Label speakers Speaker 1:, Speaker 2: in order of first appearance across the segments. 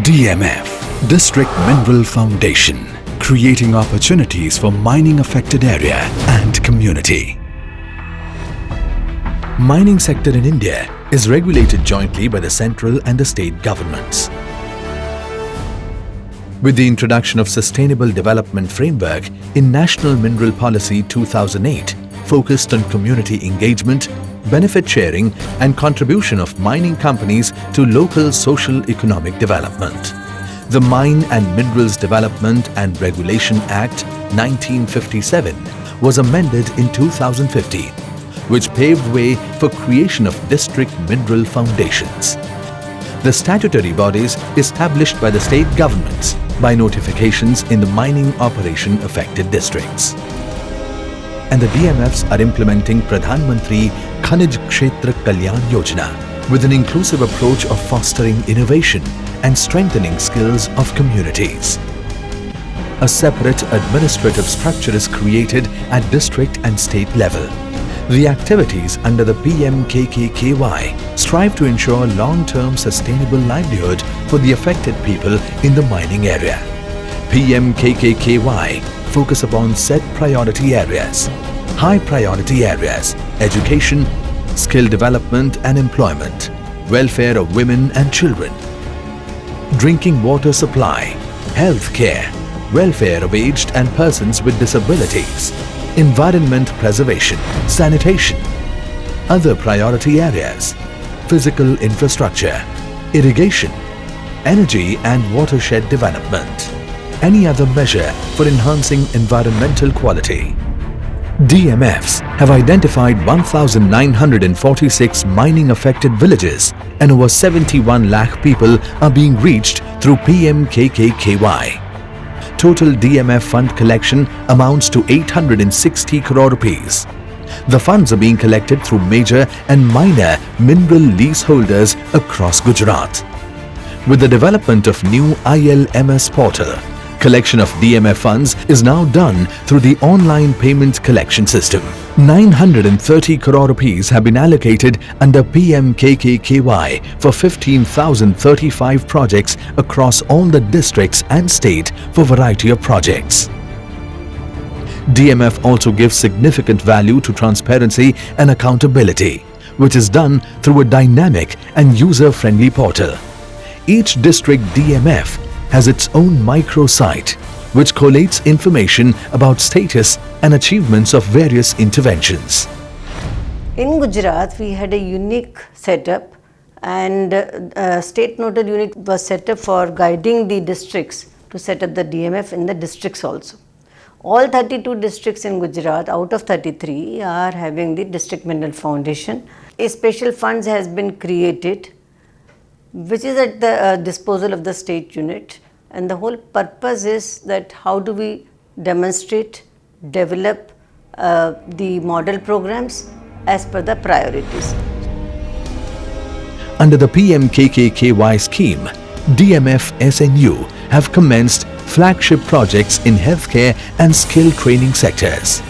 Speaker 1: DMF, District Mineral Foundation, creating opportunities for mining affected area and community. Mining sector in India is regulated jointly by the central and the state governments. With the introduction of Sustainable Development Framework in National Mineral Policy 2008, focused on community engagement, benefit sharing and contribution of mining companies to local social-economic development. The Mine and Minerals Development and Regulation Act 1957 was amended in 2015, which paved way for creation of district mineral foundations. The statutory bodies established by the state governments by notifications in the mining operation affected districts. And the DMFs are implementing Pradhan Mantri Khanij Kshetra Kalyan Yojana with an inclusive approach of fostering innovation and strengthening skills of communities. A separate administrative structure is created at district and state level. The activities under the PMKKKY strive to ensure long-term sustainable livelihood for the affected people in the mining area. PMKKKY focus upon set priority areas, high priority areas, education, skill development and employment, welfare of women and children, drinking water supply, health care, welfare of aged and persons with disabilities, environment preservation, sanitation, other priority areas, physical infrastructure, irrigation, energy and watershed development, any other measure for enhancing environmental quality. DMFs have identified 1,946 mining affected villages and over 71 lakh people are being reached through PMKKY. Total DMF fund collection amounts to 860 crore rupees. The funds are being collected through major and minor mineral leaseholders across Gujarat. With the development of new ILMS portal, collection of DMF funds is now done through the online payment collection system. 930 crore rupees have been allocated under PMKKY for 15,035 projects across all the districts and state for variety of projects. DMF also gives significant value to transparency and accountability, which is done through a dynamic and user-friendly portal. Each district DMF has its own microsite, which collates information about status and achievements of various interventions.
Speaker 2: In Gujarat, we had a unique setup, and a state nodal unit was set up for guiding the districts to set up the DMF in the districts also. All 32 districts in Gujarat out of 33 are having the District Mineral Foundation. A special funds has been created which is at the disposal of the state unit, and the whole purpose is that how do we demonstrate, develop the model programs as per the priorities.
Speaker 1: Under the PMKKY scheme, DMF SNU have commenced flagship projects in healthcare and skill training sectors.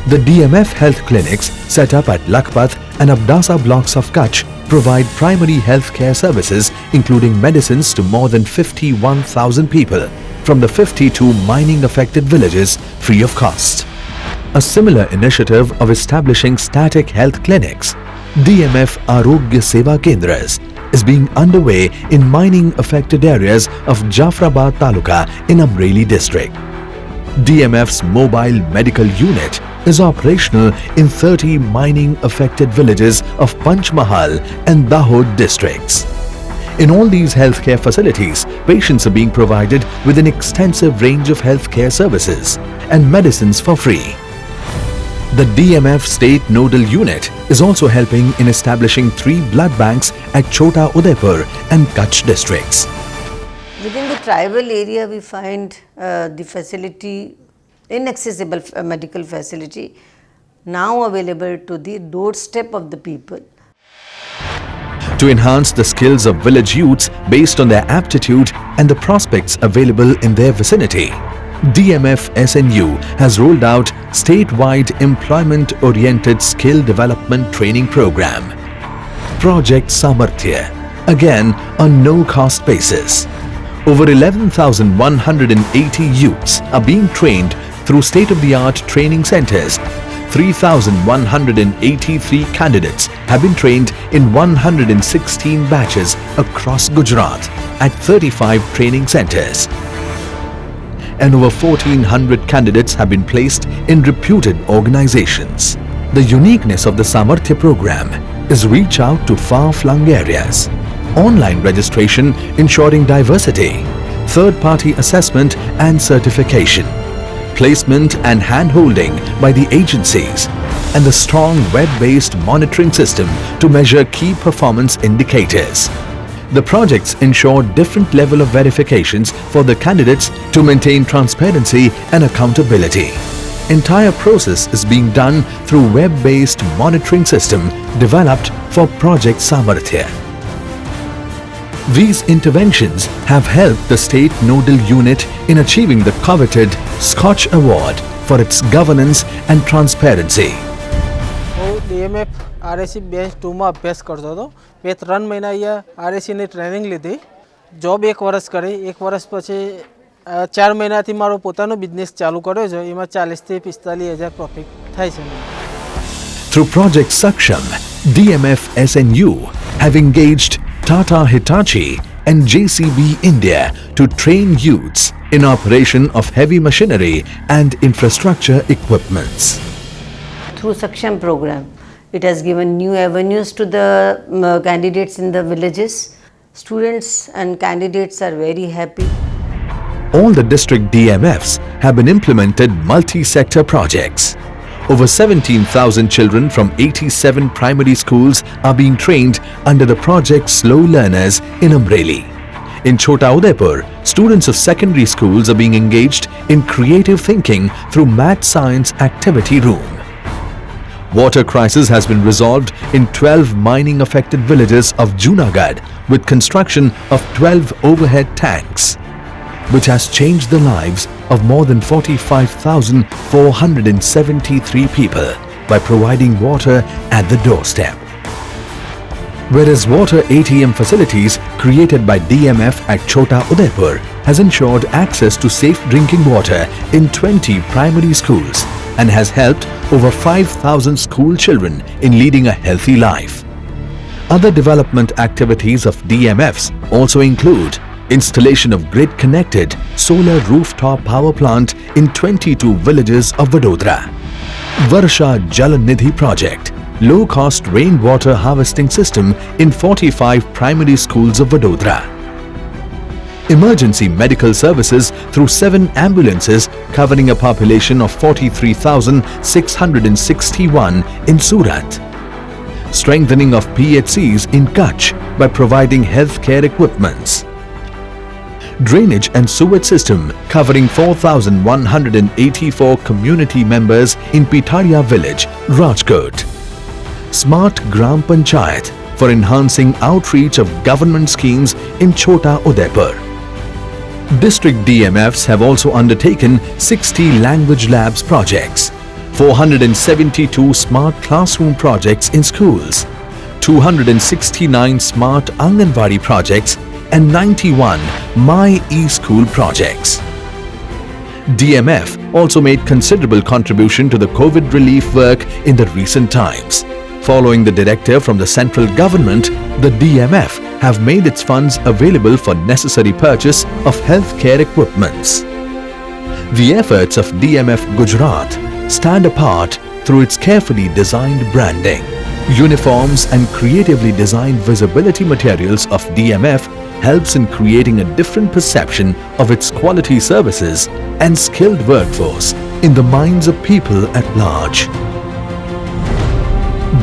Speaker 1: The DMF health clinics set up at Lakhpat and Abdasa blocks of Kutch provide primary health care services including medicines to more than 51,000 people from the 52 mining affected villages free of cost. A similar initiative of establishing static health clinics, DMF Arogya Seva Kendras, is being underway in mining affected areas of Jafrabad Taluka in Amreli district. DMF's mobile medical unit is operational in 30 mining affected villages of Panchmahal and Dahod districts. In all these healthcare facilities, patients are being provided with an extensive range of healthcare services and medicines for free. The DMF State Nodal Unit is also helping in establishing 3 blood banks at Chota Udaipur and Kutch districts.
Speaker 2: Within the tribal area, we find the facility, inaccessible medical facility, now available to the doorstep of the people.
Speaker 1: To enhance the skills of village youths based on their aptitude and the prospects available in their vicinity, DMF SNU has rolled out statewide employment-oriented skill development training program, Project Samarthya, again on no-cost basis. over 11,180 youths are being trained through state-of-the-art training centers. 3,183 candidates have been trained in 116 batches across Gujarat at 35 training centers. And over 1,400 candidates have been placed in reputed organizations. The uniqueness of the Samarthya program is reach out to far-flung areas, online registration ensuring diversity, third-party assessment and certification, placement and hand-holding by the agencies, and the strong web-based monitoring system to measure key performance indicators. The projects ensure different level of verifications for the candidates to maintain transparency and accountability. Entire process is being done through web-based monitoring system developed for Project Samarthya. These interventions have helped the state nodal unit in achieving the coveted Scotch Award for its governance and transparency.
Speaker 3: DMF RAC batch 2 માં અભ્યાસ કરતો હતો. મેં 3 મહિના અહીંયા RAC ની training લીધી. Job 1 વર્ષ કરી. 1 વર્ષ પછી 4 મહિનાથી મારો પોતાનો બિઝનેસ ચાલુ કર્યો છે. એમાં 40 થી 45 હજાર પ્રોફિટ થાય છે.
Speaker 1: Through Project Saksham, DMF SNU have engaged Tata Hitachi and JCB India to train youths in operation of heavy machinery and infrastructure equipments.
Speaker 2: Through Saksham program, it has given new avenues to the candidates in the villages. Students and candidates are very happy.
Speaker 1: All the district DMFs have been implemented multi-sector projects. Over 17,000 children from 87 primary schools are being trained under the project Slow Learners in Amreli. In Chota Udaipur, students of secondary schools are being engaged in creative thinking through Math Science Activity Room. Water crisis has been resolved in 12 mining affected villages of Junagadh with construction of 12 overhead tanks, which has changed the lives of more than 45,473 people by providing water at the doorstep. Whereas water ATM facilities created by DMF at Chota Udaipur has ensured access to safe drinking water in 20 primary schools and has helped over 5,000 school children in leading a healthy life. Other development activities of DMFs also include installation of grid-connected solar rooftop power plant in 22 villages of Vadodara, Varsha Jal Nidhi project, low-cost rainwater harvesting system in 45 primary schools of Vadodara, emergency medical services through 7 ambulances covering a population of 43,661 in Surat, strengthening of PHCs in Kutch by providing healthcare equipments, drainage and sewage system covering 4,184 community members in Pitaria village, Rajkot, Smart Gram Panchayat for enhancing outreach of government schemes in Chota Udaipur. District DMFs have also undertaken 60 language labs projects, 472 smart classroom projects in schools, 269 smart Anganwadi projects and 91 My eSchool projects. DMF also made considerable contribution to the COVID relief work in the recent times. Following the directive from the central government, the DMF have made its funds available for necessary purchase of healthcare equipments. The efforts of DMF Gujarat stand apart through its carefully designed branding. Uniforms and creatively designed visibility materials of DMF helps in creating a different perception of its quality services and skilled workforce in the minds of people at large.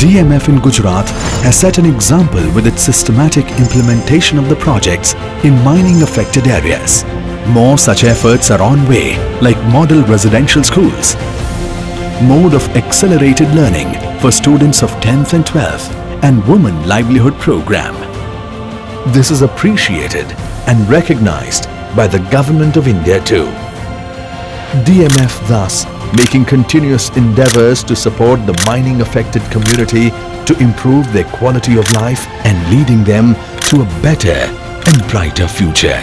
Speaker 1: DMF in Gujarat has set an example with its systematic implementation of the projects in mining affected areas. More such efforts are on way, like model residential schools, mode of accelerated learning for students of 10th and 12th, and women livelihood program. This is appreciated and recognized by the Government of India too. DMF thus making continuous endeavors to support the mining affected community to improve their quality of life and leading them to a better and brighter future.